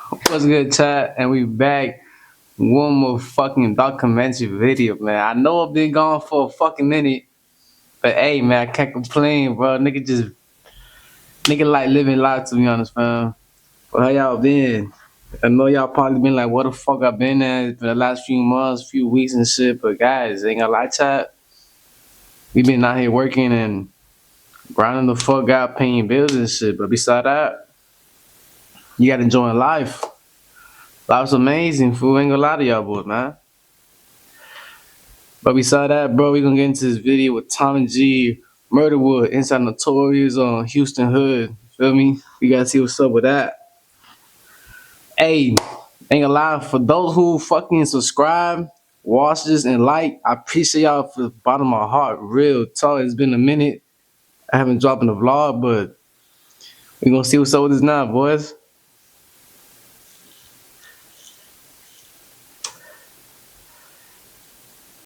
What's good, chat? And we back. One more fucking documentary video, man. I know I've been gone for a fucking minute, but hey, man, I can't complain, bro. Nigga like living life, to be honest, fam. But how y'all been? I know y'all probably been like, what the fuck I been at for the last few months, few weeks and shit. But guys, ain't gonna lie, chat. We been out here working and grinding the fuck out, paying bills and shit. But beside that, you gotta enjoy life. Life's amazing, fool. Ain't gonna lie to y'all boys, man. But beside that, bro, we gonna get into this video with Tommy G, Murdawood, inside Notorious on Houston Hood. Feel me? We gotta see what's up with that. Hey, ain't gonna lie, for those who fucking subscribe, watch this, and like, I appreciate y'all from the bottom of my heart. Real talk, it's been a minute. I haven't dropped in a vlog, but we gonna see what's up with this now, boys.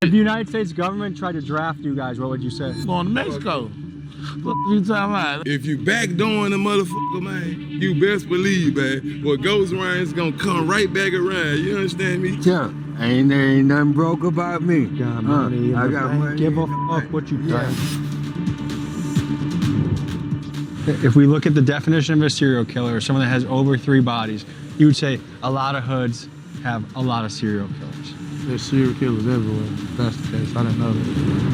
If the United States government tried to draft you guys, what would you say? Going to Mexico. What you talking about? If you backdooring the motherfucker, man, you best believe, man, what goes around is gonna come right back around. You understand me? Yeah, ain't nothing broke about me. Got money I got money. Give a fuck what you think. If we look at the definition of a serial killer, someone that has over 3 bodies, you would say a lot of hoods have a lot of serial killers. There's serial killers everywhere. If that's the case. I didn't know that.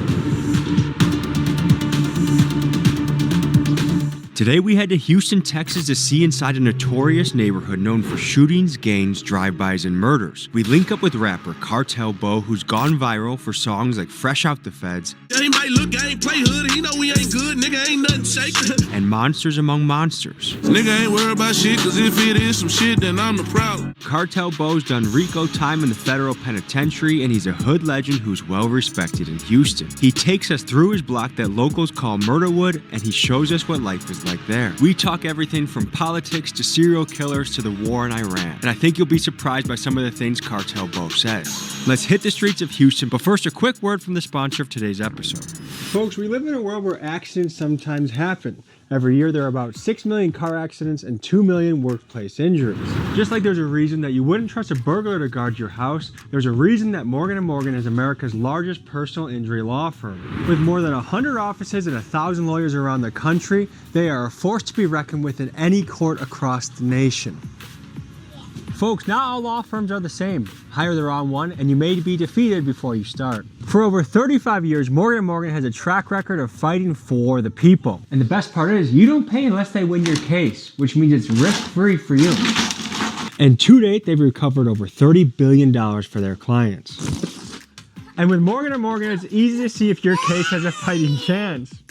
Today we head to Houston, Texas to see inside a notorious neighborhood known for shootings, gangs, drive-bys, and murders. We link up with rapper Cartel Bo, who's gone viral for songs like Fresh Out the Feds. He might look, I ain't play hood, he know we ain't good, nigga ain't nothing shaking. And Monsters Among Monsters. Nigga ain't worried about shit, cause if it is some shit, then I'm the problem. Cartel Bo's done Rico time in the federal penitentiary, and he's a hood legend who's well respected in Houston. He takes us through his block that locals call Murdawood, and he shows us what life is like there. We talk everything from politics to serial killers to the war in Iran. And I think you'll be surprised by some of the things Cartel Bo says. Let's hit the streets of Houston, but first a quick word from the sponsor of today's episode. Folks, we live in a world where accidents sometimes happen. Every year there are about 6 million car accidents and 2 million workplace injuries. Just like there's a reason that you wouldn't trust a burglar to guard your house, there's a reason that Morgan & Morgan is America's largest personal injury law firm. With more than 100 offices and 1,000 lawyers around the country, they are a force to be reckoned with in any court across the nation. Folks, not all law firms are the same. Hire the wrong one and you may be defeated before you start. For over 35 years, Morgan & Morgan has a track record of fighting for the people. And the best part is, you don't pay unless they win your case, which means it's risk-free for you. And to date, they've recovered over $30 billion for their clients. And with Morgan & Morgan, it's easy to see if your case has a fighting chance.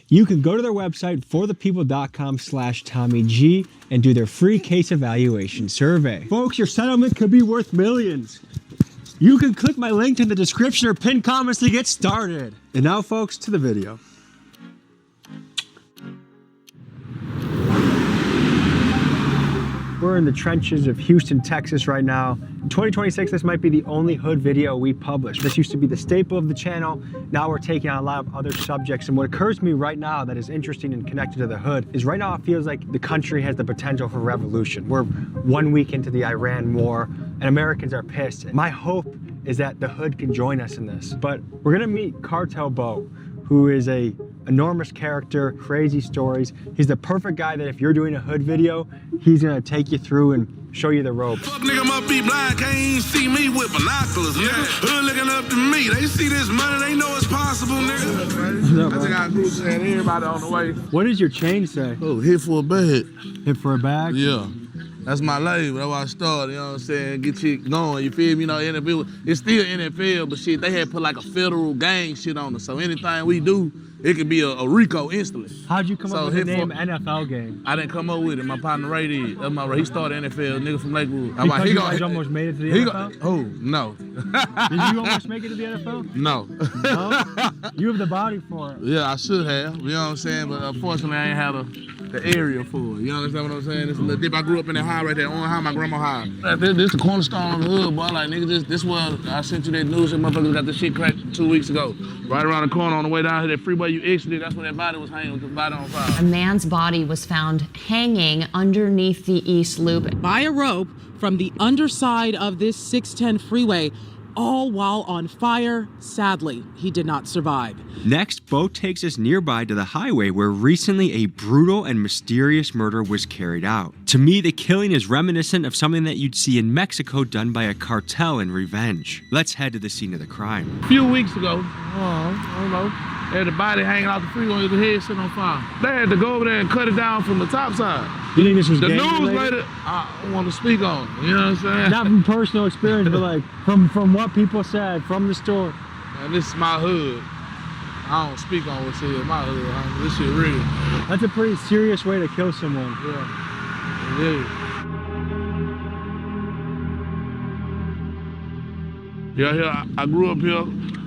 You can go to their website, forthepeople.com/TommyG, and do their free case evaluation survey. Folks, your settlement could be worth millions. You can click my link in the description or pinned comments to get started. And now, folks, to the video. We're in the trenches of Houston, Texas right now. In 2026, this might be the only hood video we publish. This used to be the staple of the channel. Now we're taking on a lot of other subjects. And what occurs to me right now that is interesting and connected to the hood is right now it feels like the country has the potential for revolution. We're 1 week into the Iran war and Americans are pissed. My hope is that the hood can join us in this. But we're gonna meet Cartel Bo, who is a enormous character, crazy stories. He's the perfect guy that if you're doing a hood video, he's gonna take you through and show you the ropes. Fuck nigga must be blind, can't even see me with binoculars, nigga. Hood looking up to me, they see this money, they know it's possible, nigga. I think I agree with everybody on the way. What does your chain say? Oh, hit for a bag. Hit for a bag? Yeah. That's my label. That's why I started, you know what I'm saying? Get shit going, you feel me? You know, NFL, it's still NFL, but shit, they had put like a federal gang shit on us. So anything we do, it could be a RICO instantly. How'd you come up with the name N.F.A gang? I didn't come up with it. My partner Ray did. That's my Ray. He started NFL, nigga from Lakewood. Because you guys almost made it to the NFL? Oh, no. Did you almost make it to the NFL? No. No? You have the body for it. Yeah, I should have. You know what I'm saying? But unfortunately, I ain't had the area for it. You understand what I'm saying? It's a little dip. I grew up in that high right there, on high, my grandma high. This the cornerstone of the hood, boy. Like, nigga, this where I sent you that news. That motherfuckers got this shit cracked 2 weeks ago. Right around the corner on the way down here, that freeway you exited, that's when that body was hanging with the body on fire. A man's body was found hanging underneath the East Loop by a rope from the underside of this 610 freeway, all while on fire. Sadly, he did not survive. Next, Bo takes us nearby to the highway where recently a brutal and mysterious murder was carried out. To me, the killing is reminiscent of something that you'd see in Mexico done by a cartel in revenge. Let's head to the scene of the crime. A few weeks ago, I don't know, they had the body hanging out the freeway with the head sitting on fire. They had to go over there and cut it down from the top side. You think this was the gang news related? later? I don't want to speak on it, you know what I'm saying? Not from personal experience, but like from what people said, from the story. Man, this is my hood. I don't speak on what's here in my hood, homie. This shit real. That's a pretty serious way to kill someone. Yeah, it is. Yeah, here, I grew up here.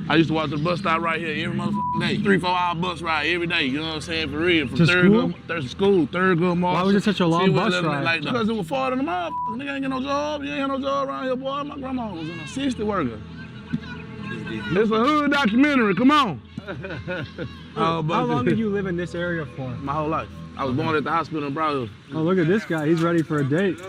I used to walk to the bus stop right here every motherfucking day. 3-4 hour bus ride every day, you know what I'm saying, for real. From to school? Third good Marshall. Why was it such a long bus ride? Because it was far than the motherfucker. Nigga ain't get no job. You ain't had no job around here, boy. My grandma was an assistant worker. It's a hood documentary, come on. How long did you live in this area for? My whole life. I was born at the hospital in Broward. Oh, look at this guy. He's ready for a date. I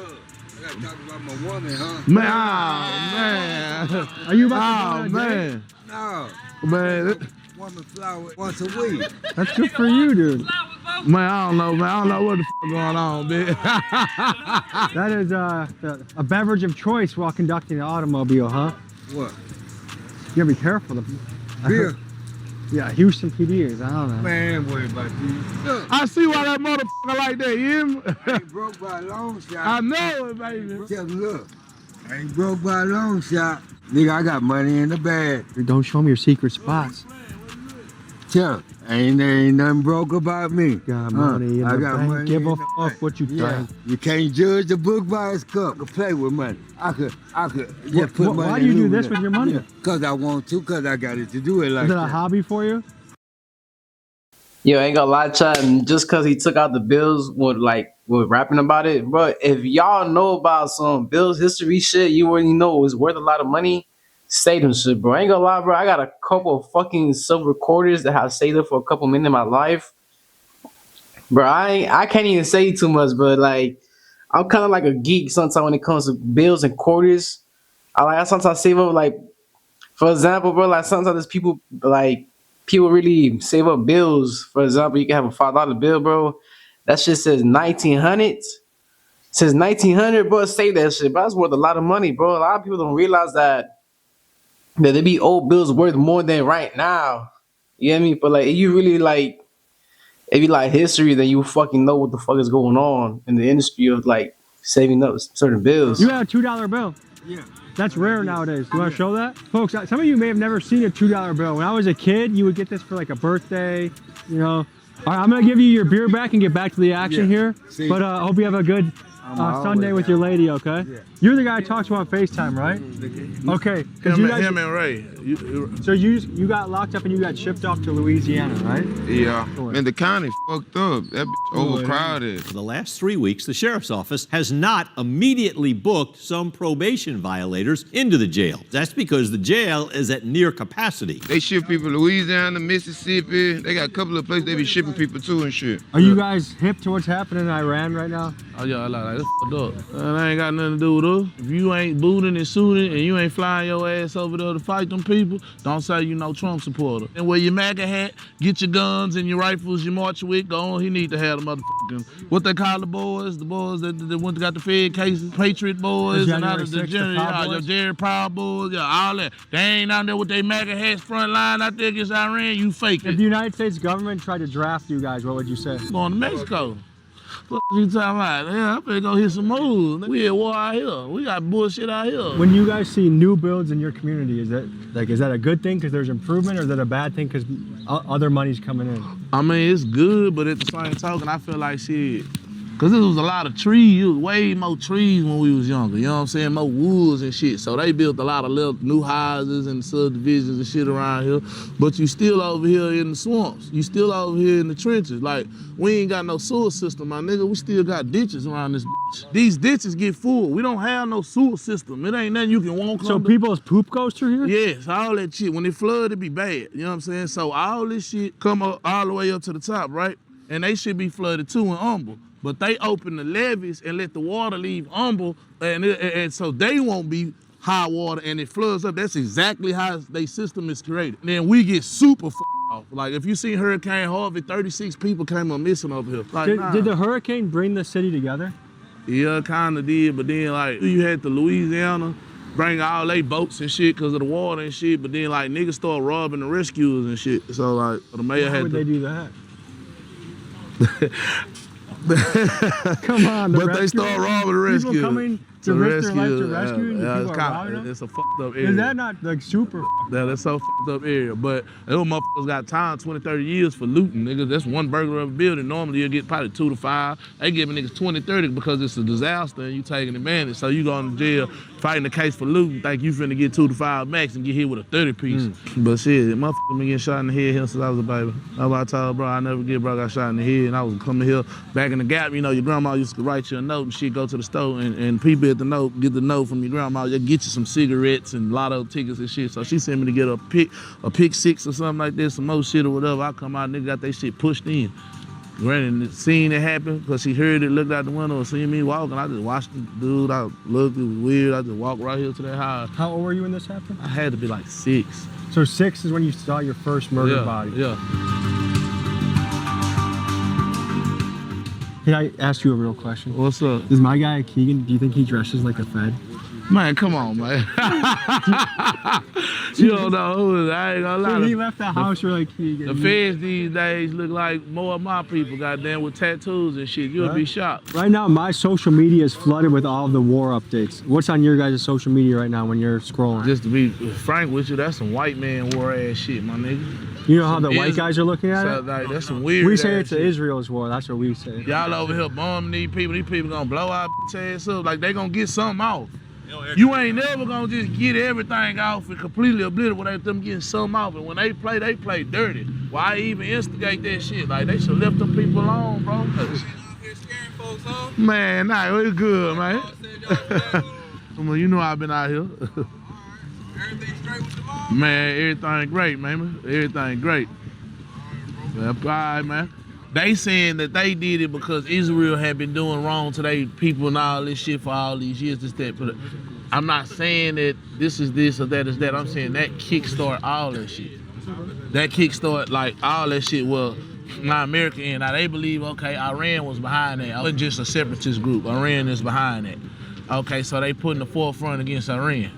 gotta talk about my woman, huh? Man, man. Are you about to go on a date? Man. No. Man. Woman flower once a week. That's good for you, dude. Man, I don't know, man. I don't know what the f going on, man. That is a beverage of choice while conducting an automobile, huh? What? You gotta be careful. Beer. Yeah, Houston PD is. I don't know. Man, worry about these. Look, I see why that motherfucker like that, you hear me? I ain't broke by a long shot. I know it, baby. Tell me, look, I ain't broke by a long shot. Nigga, I got money in the bag. Don't show me your secret spots. Tell him, ain't nothing broke about me. Got money in I the got bank. money Give in a the fuck bank. what you think. You can't judge the book by its cup. I could play with money. I could just put money Why do you in do Hoover this there. with your money? Cause I want to, cause I got it to do it like Is it that. a hobby for you? Yo, ain't gonna lie, Chad. Just cause he took out the bills with rapping about it, bro. If y'all know about some bills history shit, you already know it's worth a lot of money. Say them shit, bro. Ain't gonna lie, bro. I got a couple of fucking silver quarters that have stayed there for a couple minutes in my life, bro. I can't even say too much, but like I'm kind of like a geek sometimes when it comes to bills and quarters. I sometimes save up, like, for example, bro. Like sometimes there's people really save up bills. For example, you can have a $5 bill, bro. That shit says 1900. Says 1900, bro. Save that shit, bro. That's worth a lot of money, bro. A lot of people don't realize that there be old bills worth more than right now. You know what I mean? But like, if you really like, if you like history, then you fucking know what the fuck is going on in the industry of like saving up certain bills. You got a $2 bill. Yeah. That's rare nowadays. You want to show that? Folks, some of you may have never seen a $2 bill. When I was a kid, you would get this for like a birthday, you know. All right, I'm going to give you your beer back and get back to the action here. See? But I hope you have a good Sunday with your lady, okay? Yeah. You're the guy I talked to on FaceTime, right? Okay. Him and Ray. So you got locked up and you got shipped off to Louisiana, right? Yeah. Man, the county fucked up. That bitch overcrowded. For the last 3 weeks, the sheriff's office has not immediately booked some probation violators into the jail. That's because the jail is at near capacity. They ship people to Louisiana, Mississippi. They got a couple of places they be shipping people to and shit. Are you guys hip to what's happening in Iran right now? Oh yeah, like that's fucked up. That ain't got nothing to do with us. If you ain't booting and suiting and you ain't flying your ass over there to fight them people, don't say you no Trump supporter. And wear your MAGA hat, get your guns and your rifles you march with, go on. He need to have the motherfucking, what they call the boys that went to got the Fed cases, Patriot boys and all the your Jerry Proud boys, yeah, all that. They ain't out there with their MAGA hats front line out there against Iran, you fake it. If the United States government tried to draft you guys, what would you say? Going to Mexico. What you talking about? Yeah, I'm finna go hit some moves. We at war out here. We got bullshit out here. When you guys see new builds in your community, is that a good thing because there's improvement, or is that a bad thing because other money's coming in? I mean, it's good, but at the same token, I feel like shit. Cause it was a lot of trees, it was way more trees when we was younger, you know what I'm saying? More woods and shit. So they built a lot of little new houses and subdivisions and shit around here. But you still over here in the swamps. You still over here in the trenches. Like, we ain't got no sewer system, my nigga. We still got ditches around this bitch. These ditches get full. We don't have no sewer system. It ain't nothing you can walk So under. people's poop goes through here? Yes, all that shit. When it flood, it be bad. You know what I'm saying? So all this shit come up all the way up to the top, right? And they should be flooded too in Humble. But they open the levees and let the water leave Humble, and so they won't be high water and it floods up. That's exactly how their system is created. And then we get super off. Like, if you seen Hurricane Harvey, 36 people came up missing over here. Like, Did the hurricane bring the city together? Yeah, kinda did, but then like, you had to Louisiana, bring all they boats and shit because of the water and shit, but then like niggas start robbing the rescuers and shit. So like, the mayor Why had would to... they do that? Come on, but they start robbing the rescue. People coming to risk their life to rescue you, yeah, people are robbing them? it's a fucked up area. Is that not like super? Yeah, that's so fucked up area. But those motherfuckers got time 20, 30 years for looting, nigga. That's one burglar of a building. Normally you'll get probably 2 to 5. They giving niggas 20, 30 because it's a disaster and you taking advantage. So you going to jail fighting the case for looting, think you finna get 2 to 5 max and get hit with a 30 piece. But shit, motherfucker been getting shot in the head here since I was a baby. That's why I told bro I never get bro got shot in the head, and I was coming here back in the Gap. You know, your grandma used to write you a note and shit, go to the store and people at the note, get the note from your grandma, they get you some cigarettes and lotto tickets and shit. So she sent me to get a pick 6 or something like this, some more shit or whatever. I come out, nigga got that shit pushed in. Granted, seen it happen because she heard it, looked out the window and seen me walking. I just watched the dude. I looked, it was weird. I just walked right here to that house. How old were you when this happened? I had to be like 6. So 6 is when you saw your first murdered body? Yeah. Can I ask you a real question? What's up? Is my guy Keegan, do you think he dresses like a Fed? Man, come on, man. You don't know who I ain't gonna lie. When he left the house, you're like Keegan. The feds these days look like more of my people, goddamn, with tattoos and shit. You'll be shocked. Right now, my social media is flooded with all of the war updates. What's on your guys' social media right now when you're scrolling? Just to be frank with you, that's some white man war ass shit, my nigga. You know how the white guys are looking at it? Like, that's some weird We say ass it's shit. Israel's war. That's what we say. Y'all over here bombing these people gonna blow our bitch ass up. Like, they gonna get something off. You ain't never gonna just get everything off and completely obliterate them getting something off. And when they play dirty. Why even instigate that shit? Like, they should left them people alone, bro. Man, nah, it's good, man. Well, you know I've been out here. Everything straight with the law? Man, everything great, man. Everything great. All right, man. They saying that they did it because Israel had been doing wrong to their people and all this shit for all these years, this, that. But I'm not saying that this is this or that is that. I'm saying that kickstart all that shit. That kickstart like all that shit. Well, my American end. Now they believe, okay, Iran was behind that. It wasn't just a separatist group. Iran is behind that. Okay, so they put in the forefront against Iran.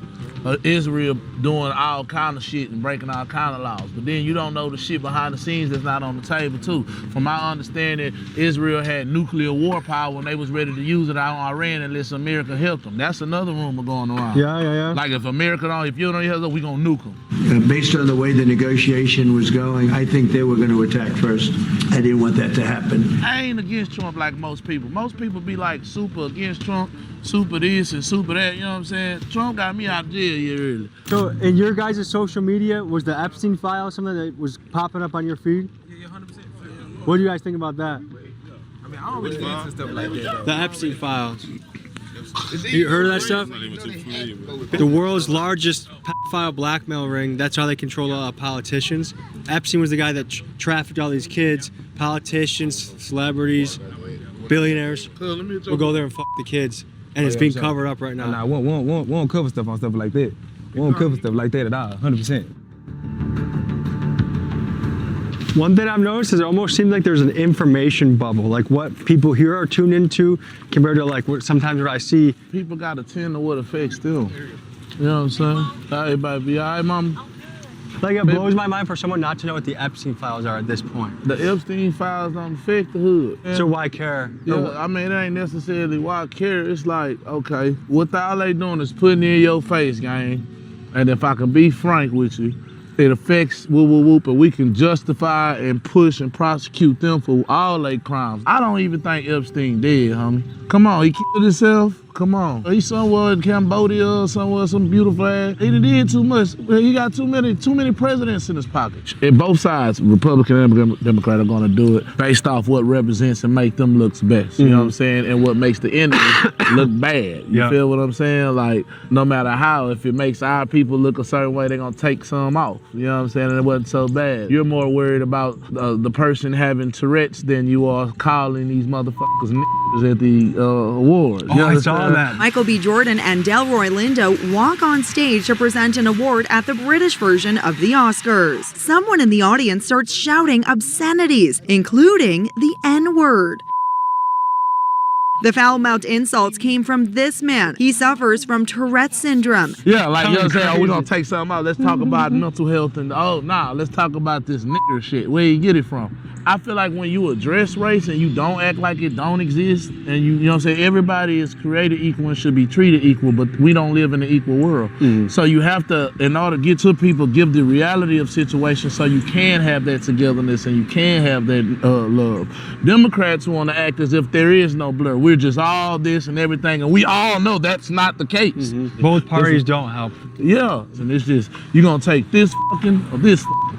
Israel doing all kind of shit and breaking all kind of laws. But then you don't know the shit behind the scenes that's not on the table too. From my understanding, Israel had nuclear war power when they was ready to use it out on Iran unless America helped them. That's another rumor going around. Yeah. Like if America don't, if you don't help them, we gonna nuke them. Based on the way the negotiation was going, I think they were going to attack first. I didn't want that to happen. I ain't against Trump like most people. Most people be like super against Trump, super this and super that, you know what I'm saying? Trump got me out of jail here early. So in your guys' social media, was the Epstein file something that was popping up on your feed? Yeah, 100%. What do you guys think about that? I mean, I don't really answer stuff like that. The Epstein files. You heard of that stuff? The world's largest pedophile blackmail ring. That's how they control politicians. Epstein was the guy that trafficked all these kids, politicians, celebrities, billionaires. We'll go there and fuck the kids. And it's being covered up right now. Nah, we won't cover stuff on stuff like that. We won't cover stuff like that at all, 100%. One thing I've noticed is it almost seems like there's an information bubble, like what people here are tuned into compared to like what sometimes what I see. People got to tend to what affects them. You know what I'm saying? Everybody be all right, mama. Like it blows my mind for someone not to know what the Epstein files are at this point. The Epstein files don't affect the hood. So why care? Yeah, I mean, it ain't necessarily why I care. It's like, okay, what all they doing is putting in your face, gang. And if I can be frank with you, it affects whoop, and we can justify and push and prosecute them for all their crimes. I don't even think Epstein dead, homie. Come on, he killed himself. Come on. He's somewhere in Cambodia or somewhere, some beautiful ass. He did too much. He got too many presidents in his pocket. And both sides, Republican and Democrat, are gonna do it based off what represents and make them look best. You know what I'm saying? And what makes the enemy look bad. You feel what I'm saying? Like, no matter how, if it makes our people look a certain way, they're gonna take some off. You know what I'm saying? And it wasn't so bad. You're more worried about the person having Tourette's than you are calling these motherfuckers niggas at the awards. Oh, I saw that. Michael B. Jordan and Delroy Lindo walk on stage to present an award at the British version of the Oscars. Someone in the audience starts shouting obscenities, including the N-word. The foul-mouthed insults came from this man. He suffers from Tourette's syndrome. Yeah, like, you know what I'm saying? Oh, we're gonna take something out. Let's talk about mental health and, let's talk about this nigger shit. Where you get it from? I feel like when you address race and you don't act like it don't exist, and you know what I'm saying, everybody is created equal and should be treated equal, but we don't live in an equal world. So you have to, in order to get to people, give the reality of situations so you can have that togetherness and you can have that love. Democrats want to act as if there is no blur. We're just all this and everything, and we all know that's not the case. Both parties don't help. Yeah, and it's just, you're gonna take this fucking or this fucking.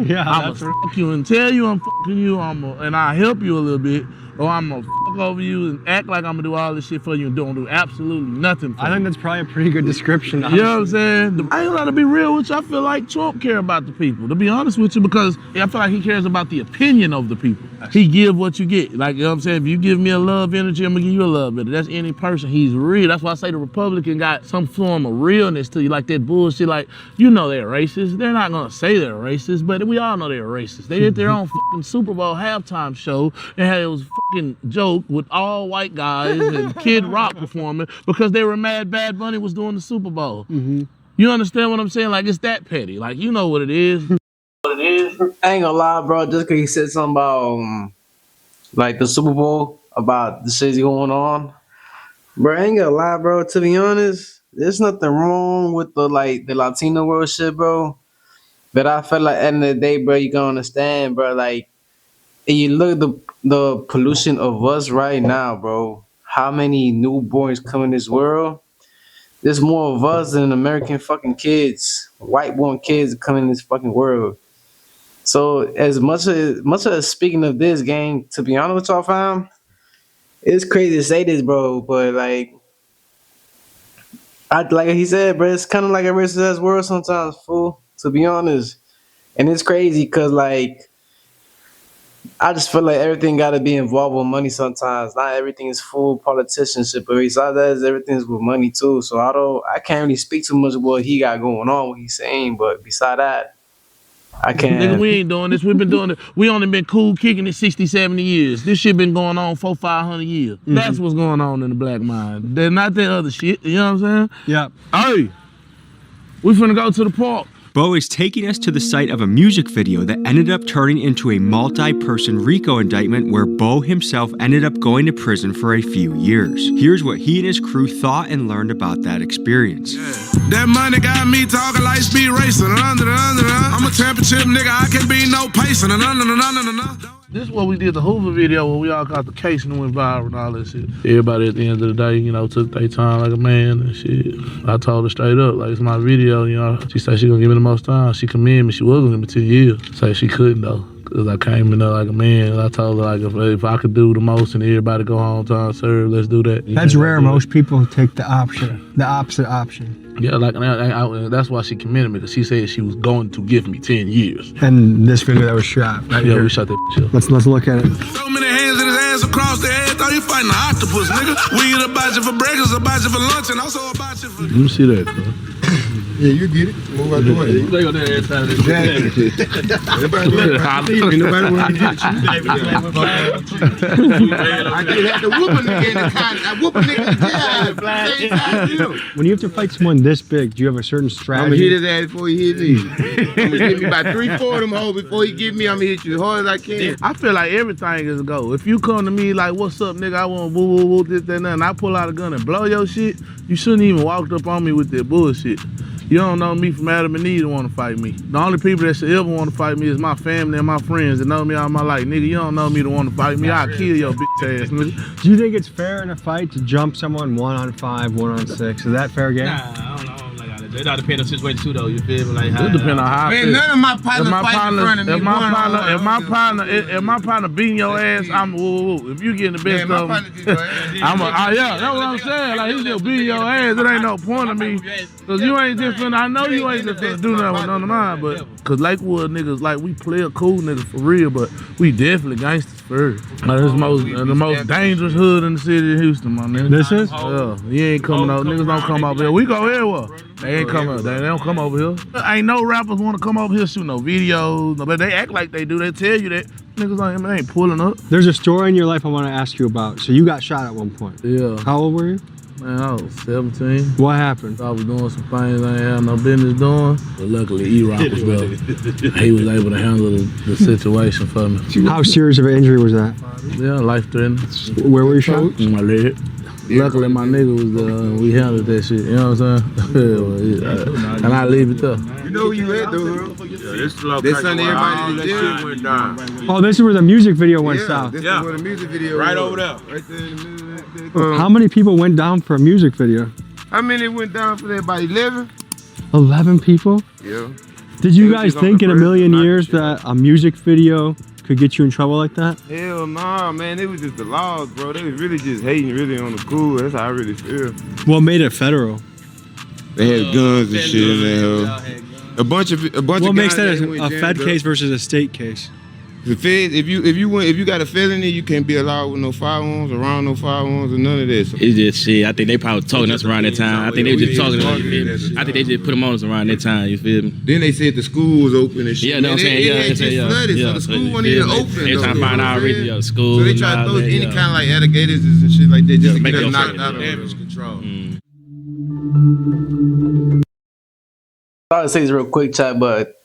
Yeah, I'm gonna fuck you and tell you I'm fucking you, and I'll help you a little bit, or I'm gonna fuck over you and act like I'm gonna do all this shit for you and don't do absolutely nothing for you. I think that's probably a pretty good description. You know what I'm saying? I ain't gotta be real with you. I feel like Trump care about the people, to be honest with you, because I feel like he cares about the opinion of the people. He give what you get. Like, you know what I'm saying? If you give me a love energy, I'm gonna give you a love energy. That's any person. He's real. That's why I say the Republican got some form of realness to you, like that bullshit. Like, you know they're racist. They're not gonna say they're racist, but we all know they're racist. They did their own fucking Super Bowl halftime show and had it was fucking joke with all white guys and Kid Rock performing because they were mad Bad Bunny was doing the Super Bowl. You understand what I'm saying? Like, it's that petty. Like, you know what it is. I ain't gonna lie, bro, just cause he said something about like the Super Bowl, about the shit going on. Bro, I ain't gonna lie, bro, to be honest, there's nothing wrong with the Latino world shit, bro. But I feel like at the end of the day, bro, you gonna understand, bro, like, and you look at the pollution of us right now, bro. How many newborns come in this world? There's more of us than American fucking kids, white-born kids come in this fucking world. So as much as speaking of this gang, to be honest with y'all, fam, it's crazy to say this, bro, but like he said, bro, it's kind of like a racist ass world sometimes, fool. To be honest, and it's crazy because like I just feel like everything got to be involved with money sometimes. Not everything is full politicianship, but besides that, everything's with money too. So I can't really speak too much of what he got going on, what he's saying, but beside that, I can't. Nigga, we ain't doing this. We've been doing it. We only been cool kicking it 60, 70 years. This shit been going on 400-500 years. That's what's going on in the black mind. They're not that other shit. You know what I'm saying? Yeah. Hey, we finna go to the park. Bo is taking us to the site of a music video that ended up turning into a multi-person RICO indictment where Bo himself ended up going to prison for a few years. Here's what he and his crew thought and learned about that experience. That money got me talking like speed racing. I'm a championship nigga, I can be no pacing. This is what we did the Hoover video where we all got the case and went viral and all that shit. Everybody at the end of the day, you know, took their time like a man and shit. I told her straight up, like, it's my video, you know. She said she gonna give me the most time. She commended me. She was gonna give me 10 years. Say she couldn't though, cause I came in there like a man. And I told her like if I could do the most and everybody go home time served, let's do that. That's rare. Most people take the opposite option. Yeah, like that's why she commended me, because she said she was going to give me 10 years. And this video that was shot, right? Yeah, here. we shot that shit. Let's look at it. So many hands in his ass across the head, thought you fighting an octopus, nigga. We eat about you for breakfast, about you for lunch, and also about you for... You see that, bro? Yeah, you get it. Move out the way. They go there every time. Exactly. Nobody want to get you. I did have to whoop a nigga in the con. I whoop a nigga in the job. When you have to fight someone this big, do you have a certain I'm gonna strategy? hit his ass before he hit me. I'm gonna hit me about 3-4 of them hoes before he get me. I'm gonna hit you as hard as I can. I feel like everything is a go. If you come to me like, what's up, nigga, I want woo woo woo this, that, and that, and I pull out a gun and blow your shit, you shouldn't even walked up on me with that bullshit. You don't know me from Adam and Eve to want to fight me. The only people that should ever want to fight me is my family and my friends that know me all my life. Nigga, you don't know me to want to fight me. I'll kill your bitch ass, nigga. Do you think it's fair in a fight to jump someone 1-on-5, 1-on-6? Is that fair game? Nah, I don't know. It all depends on the situation too, though. You feel me? Like, It depends on how I feel. Man, none of my partners fight in front of me. If my partner beating your ass, I'm woo. If you getting the best of him, yeah, that's what I'm saying. Like, he just beating your ass. It ain't no point of me. Cause you ain't just finna, I know you ain't just finna do nothing with none of mine, but cause Lakewood niggas, like, we play a cool niggas for real, but we definitely gangsters for real. Like, this the most dangerous hood in the city of Houston, my nigga. This is? Yeah, you ain't coming out. Niggas don't come over here. We go everywhere. They ain't coming. They don't come over here. Ain't no rappers want to come over here shoot no videos. But they act like they do. They tell you that niggas ain't pulling up. There's a story in your life I want to ask you about. So you got shot at one point. Yeah. How old were you? Man, I was 17. What happened? I was doing some things I ain't had no business doing. But luckily, E-Rock was there. He was able to handle the situation for me. How serious of an injury was that? Yeah, life-threatening. Where were you shot? In my leg. Luckily, my nigga was there and we handled that shit, you know what I'm saying? And I leave it there. You know where you at, though, bro? This Sunday, everybody went down. Oh, this is where the music video went south. This is where the music video right was. over there. Right there in the middle. How many people went down for a music video? How many went down for that? About 11? 11 people? Yeah. Did you guys think in a million years that a music video could get you in trouble like that? Hell nah, man. It was just the laws, bro. They was really just hating really on the cool. That's how I really feel. What made it federal? They had guns and shit in there. A bunch of What makes that a Fed case versus a state case? The feds, if you got a felony, you can't be allowed with no firearms, around no firearms, or none of that. So It's just shit. I think they probably talking us around that time. I think they were just talking us. You feel me? I think they just put them on us around that time. You feel me? Then they said the school was open and shit. Yeah, know what I'm saying? It had just flooded, so the school wasn't even open. They trying to find out already, the school. So they try to throw any kind of like alligators and shit like that just to get us knocked out of damage control. I'll say this real quick, chat, but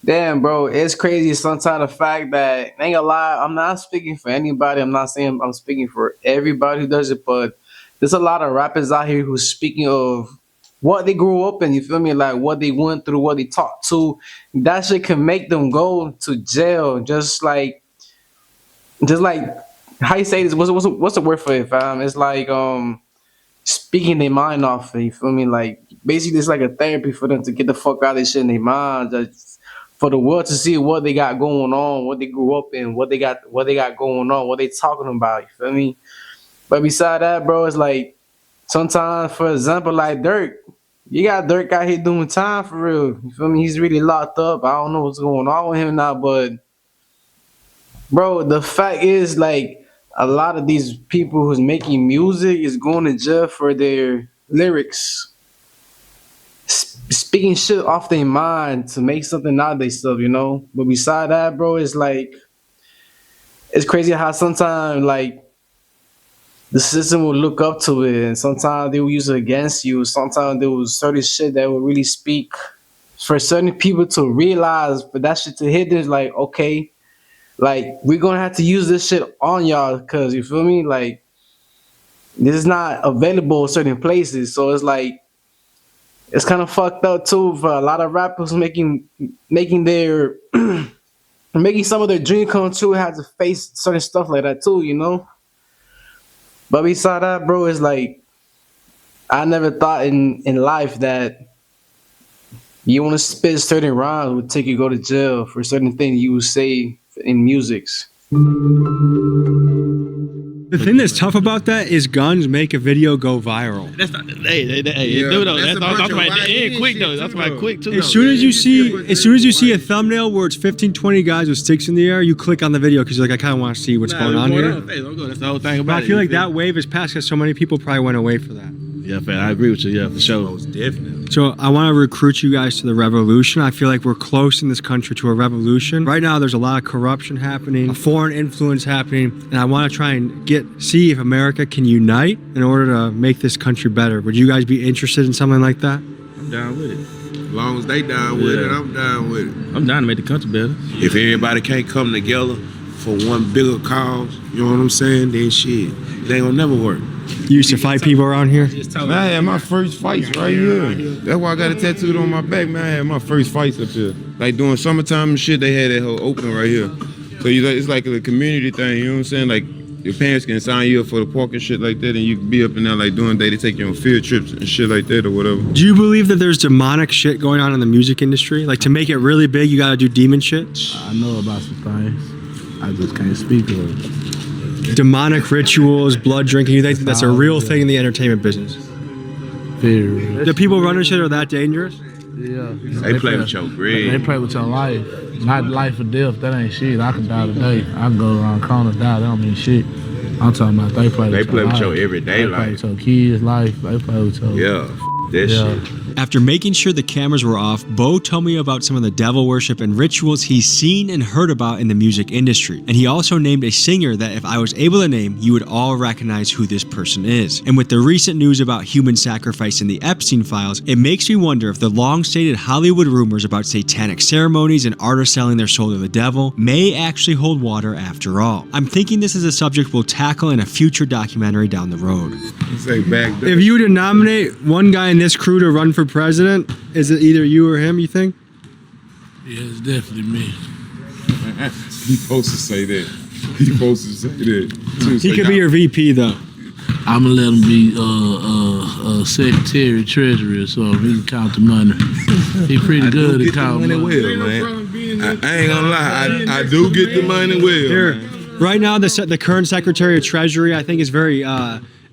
damn, bro, it's crazy sometimes the fact that, ain't gonna lie, I'm not speaking for anybody. I'm not saying I'm speaking for everybody who does it, but there's a lot of rappers out here who's speaking of what they grew up in, you feel me? Like what they went through, what they talked to. That shit can make them go to jail. Just like how you say this? What's the word for it, fam? It's like speaking their mind off it, you feel me? Like basically it's like a therapy for them to get the fuck out of this shit in their mind, just for the world to see what they got going on, what they grew up in, what they got going on, what they talking about, you feel me? But beside that, bro, it's like sometimes, for example, like Dirk, you got Dirk out here doing time for real, you feel me? He's really locked up. I don't know what's going on with him now, but bro, the fact is, like, a lot of these people who's making music is going to jail for their lyrics, speaking shit off their mind to make something out of themselves, you know? But beside that, bro, it's like, it's crazy how sometimes, like, the system will look up to it, and sometimes they will use it against you. Sometimes there was certain shit that will really speak for certain people to realize, for that shit to hit them, it's like, okay, like, we're gonna have to use this shit on y'all, because, you feel me? Like, this is not available in certain places. So it's like, it's kind of fucked up too for a lot of rappers making their making some of their dream come true, have to face certain stuff like that too, you know? But beside that, bro, it's like, I never thought in life that you want to spit certain rhymes would take you go to jail for certain things you would say in musics. The thing that's tough about that is guns make a video go viral. That's not, hey, do though. That's talking about it quick though. That's about quick too. As soon as you see a thumbnail where it's 15, 20 guys with sticks in the air, you click on the video because you're like, I kind of want to see what's going on here. That's the whole thing about it. I feel like that wave has passed because so many people probably went away for that. Yeah, man, I agree with you. Yeah, for sure. Most definitely. So I want to recruit you guys to the revolution. I feel like we're close in this country to a revolution. Right now, there's a lot of corruption happening, a foreign influence happening, and I want to try and see if America can unite in order to make this country better. Would you guys be interested in something like that? I'm down with it. As long as they down with it, I'm down with it. I'm down to make the country better. If everybody can't come together for one bigger cause, you know what I'm saying, then shit, They ain't gonna never work. You used to fight people around here? Man, I had my first fights right here. That's why I got it tattooed on my back, man. I had my first fights up here. Like during summertime and shit, they had that whole opening right here. So it's like a community thing, you know what I'm saying? Like your parents can sign you up for the park and shit like that, and you can be up in there like doing day. They take you on field trips and shit like that or whatever. Do you believe that there's demonic shit going on in the music industry? Like to make it really big, you gotta do demon shit? I know about some things. I just can't speak of it. Demonic rituals, blood drinking, you think that's a real thing in the entertainment business? Very real. The people running shit are that dangerous? Yeah. They play with your bread. They play with your life. Not life or death, that ain't shit. I can die today. I can go around the corner and die, that don't mean shit. I'm talking about they play with your everyday life. They play with your kids' life. They play with your... That shit. After making sure the cameras were off, Bo told me about some of the devil worship and rituals he's seen and heard about in the music industry. And he also named a singer that if I was able to name, you would all recognize who this person is. And with the recent news about human sacrifice in the Epstein files, it makes me wonder if the long-stated Hollywood rumors about satanic ceremonies and artists selling their soul to the devil may actually hold water after all. I'm thinking this is a subject we'll tackle in a future documentary down the road. If you were to nominate one guy in this crew to run for president, is it either you or him, you think? Yeah, it's definitely me. He supposed to say that. He supposed to say that. He could be your VP though. I'm gonna let him be secretary, treasurer, so he can count the money. He pretty good at counting money. Well, man. I ain't gonna lie, I do get the money well. Here, man. right now, the current Secretary of Treasury, I think, is very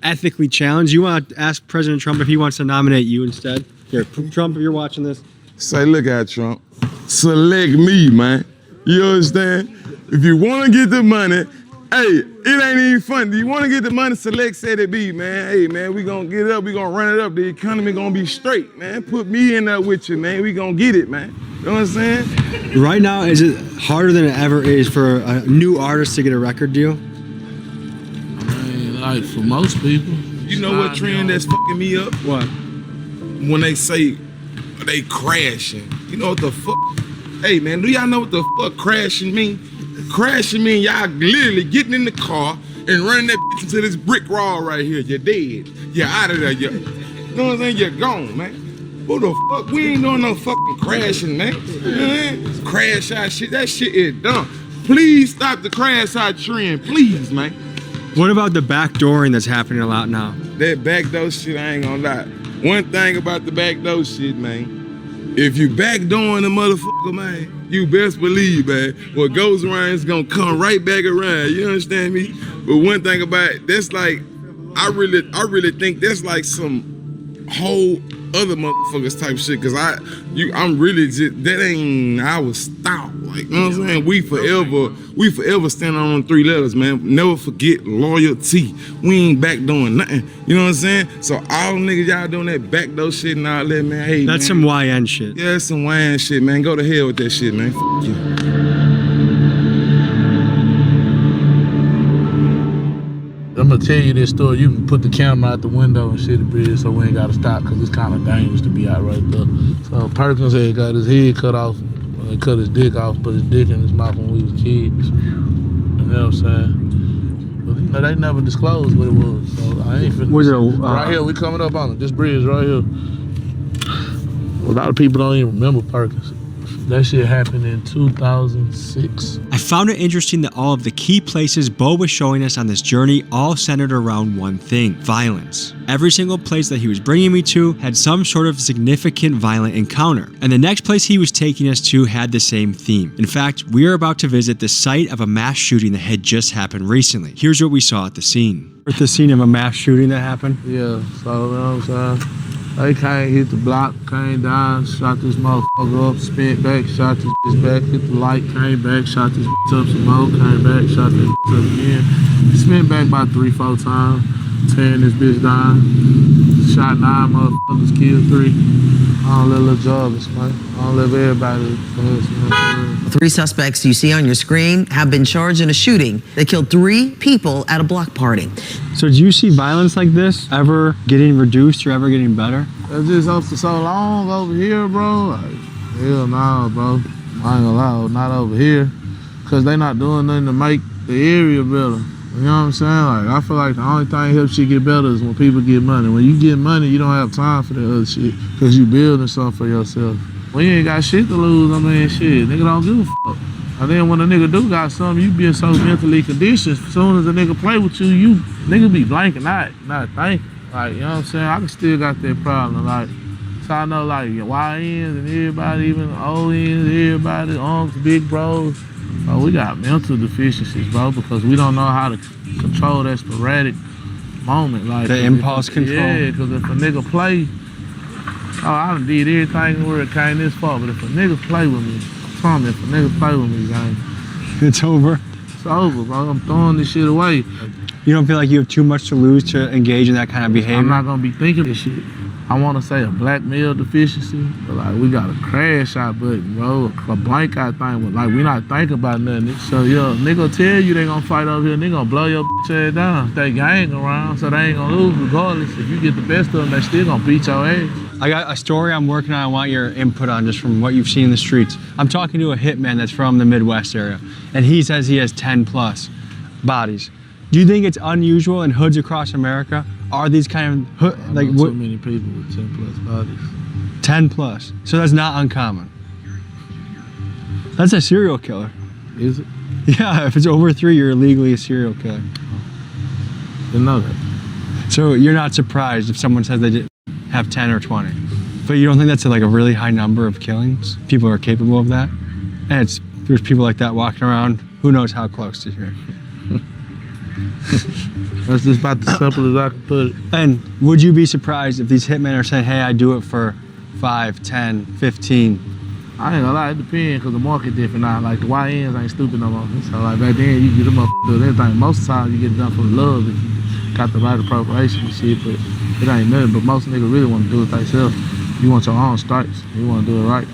ethically challenged. You want to ask President Trump if he wants to nominate you instead? Here, Trump, if you're watching this. Say, look at Trump. Select me, man. You understand? If you want to get the money, hey, it ain't even fun. Do you want to get the money? Select said it be, man. Hey, man, we gonna get it up. We gonna run it up. The economy gonna be straight, man. Put me in there with you, man. We gonna get it, man. You know what I'm saying? Right now, is it harder than it ever is for a new artist to get a record deal? I mean, like for most people. You know what trend that's fucking me up? What? When they say they crashing. You know what the fuck? Hey, man, do y'all know what the fuck crashing mean? Crashing mean y'all literally getting in the car and running that bitch into this brick wall right here. You're dead. You're out of there. You know what I'm saying? You're gone, man. Who the fuck? We ain't doing no fucking crashing, man. You know what I mean? Crash out shit. That shit is dumb. Please stop the crash out trend, please, man. What about the backdooring that's happening a lot now? That backdoor shit, I ain't gonna lie. One thing about the backdoor shit, man. If you backdooring a motherfucker, man, you best believe, man, what goes around is gonna come right back around. You understand me? But one thing about it, that's like, I really think that's like some whole other motherfuckers type shit. Cause I'm really just, that ain't our style. Like, you know what I'm saying? We forever stand on 3 letters, man. Never forget loyalty. We ain't back doing nothing. You know what I'm saying? So all niggas y'all doing that backdoor shit and all that, man. Hey, that's man, some YN shit. Yeah, that's some YN shit, man. Go to hell with that shit, man. Fuck you. I'm gonna tell you this story. You can put the camera out the window and shit the bridge so we ain't gotta stop because it's kind of dangerous to be out right there. So Perkins had got his head cut off. He cut his dick off, put his dick in his mouth when we was kids. You know what I'm saying? But you know, they never disclosed what it was. So I ain't finna. Was it right here, we coming up on it. This bridge right here. A lot of people don't even remember Perkins. That shit happened in 2006. I found it interesting that all of the key places Bo was showing us on this journey all centered around one thing: violence. Every single place that he was bringing me to had some sort of significant violent encounter. And the next place he was taking us to had the same theme. In fact, we are about to visit the site of a mass shooting that had just happened recently. Here's what we saw at the scene. At the scene of a mass shooting that happened? Yeah, so you know what I'm saying? They came, hit the block, came down, shot this motherfucker up, spent back, shot this bitch back, hit the light, came back, shot this bitch up some more, came back, shot this bitch up again. Spent back about 3-4 times, tearing this bitch down. Shot 9 motherfuckers, killed 3. I don't let little jobbers, man. I don't let everybody. 3 suspects you see on your screen have been charged in a shooting that killed 3 people at a block party. So do you see violence like this ever getting reduced or ever getting better? It's just up for so long over here, bro. Like, hell no, bro. I ain't gonna lie, not over here. Cause they not doing nothing to make the area better. You know what I'm saying? Like, I feel like the only thing that helps you get better is when people get money. When you get money, you don't have time for that other shit, because you building something for yourself. When you ain't got shit to lose, I mean, shit, nigga don't give a fuck. And then when a nigga do got something, you being so mentally conditioned, as soon as a nigga play with you, nigga be blanking out, not thinking. Like, you know what I'm saying? I can still got that problem. Like, so I know, like, YNs and everybody, even ONs, everybody, uncles, big bros, we got mental deficiencies, bro, because we don't know how to control that sporadic moment. Like, the impulse control. Yeah, because if a nigga play, I done did everything where it came this far, but if a nigga play with me, I'm telling you, if a nigga play with me, gang, it's over. It's over, bro. I'm throwing this shit away. You don't feel like you have too much to lose to engage in that kind of behavior? I'm not gonna be thinking this shit. I wanna say a black male deficiency, but like we got a crash out button, bro. A blank out thing, but like we not thinking about nothing. So yo, nigga tell you they gonna fight over here, they gonna blow your bitch ass down. They gang around, so they ain't gonna lose regardless. If you get the best of them, they still gonna beat your ass. I got a story I'm working on. I want your input on just from what you've seen in the streets. I'm talking to a hitman that's from the Midwest area, and he says he has 10 plus bodies. Do you think it's unusual in hoods across America? Are these kind of like too many people with 10 plus bodies? 10 plus. So that's not uncommon. That's a serial killer. Is it? Yeah, if it's over 3, you're illegally a serial killer. Didn't know that. So you're not surprised if someone says they did have 10 or 20. But you don't think that's like a really high number of killings? People are capable of that? And there's people like that walking around, who knows how close to here. That's just about as simple as I can put it. And would you be surprised if these hitmen are saying, hey, I do it for 5, 10, 15? I ain't gonna lie, it depends, because the market different now. Like the YNs ain't stupid no more. So like back then, you get them up to everything. Most of the time, you get it done for love if you got the right appropriation and shit, but it ain't nothing. But most niggas really want to do it themselves. You want your own stripes. You want to do it right.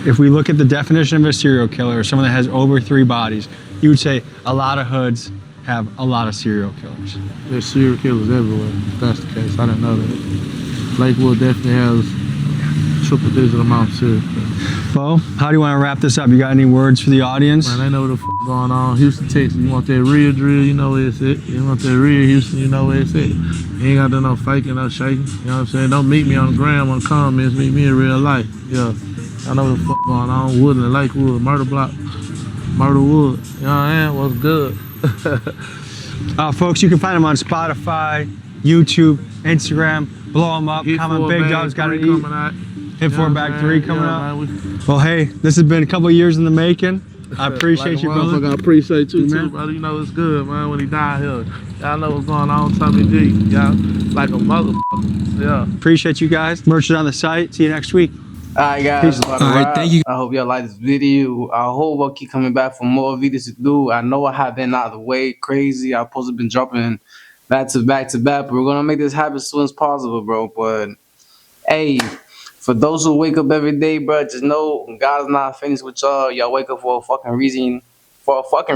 If we look at the definition of a serial killer, someone that has over 3 bodies, you would say a lot of hoods have a lot of serial killers. There's serial killers everywhere, if that's the case. I didn't know that. Lakewood definitely has triple digit amount of serial killers. Bo, how do you want to wrap this up? You got any words for the audience? Man, they know what the fuck going on. Houston, Texas, you want that real drill, you know where it's at. You want that real Houston, you know where it's at. You ain't got to do no faking, no shaking. You know what I'm saying? Don't meet me on the gram, on the comments, meet me in real life. Yeah, I know what the fuck going on. Woodland, Lakewood, Murder Block, Murdawood. You know what I mean? What's good? Folks, you can find them on Spotify, YouTube, Instagram. Blow them up. Comment Big Dog's got to eat. Hit 4 Bag 3 coming out. Well, hey, this has been a couple of years in the making. I appreciate like you, brother. I appreciate you too, brother. You know it's good, man. When he died here, y'all know what's going on. Tommy G, y'all like a motherfucker. Yeah. Appreciate you guys. Merch is on the site. See you next week. Alright guys, Alright, thank you. I hope y'all like this video. I hope I'll keep coming back for more videos to do. I know I have been out of the way crazy. I've supposed to been dropping back to back, but we're gonna make this happen as soon as possible, bro. But hey, for those who wake up every day, bro, just know God's not finished with y'all. Y'all wake up for a fucking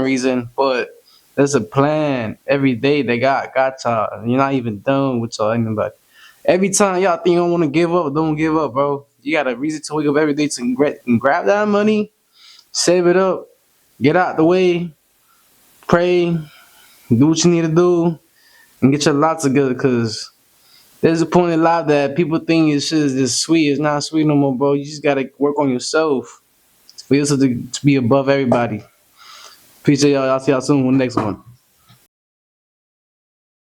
reason, but there's a plan every day they got y'all. You're not even done with y'all anybody. Every time y'all think you don't want to give up, don't give up, bro. You got a reason to wake up every day to grab that money, save it up, get out the way, pray, do what you need to do, and get your lot together. Because there's a point in life that people think this shit is just sweet. It's not sweet no more, bro. You just got to work on yourself for yourself to be above everybody. Appreciate y'all. I'll see y'all soon with the next one.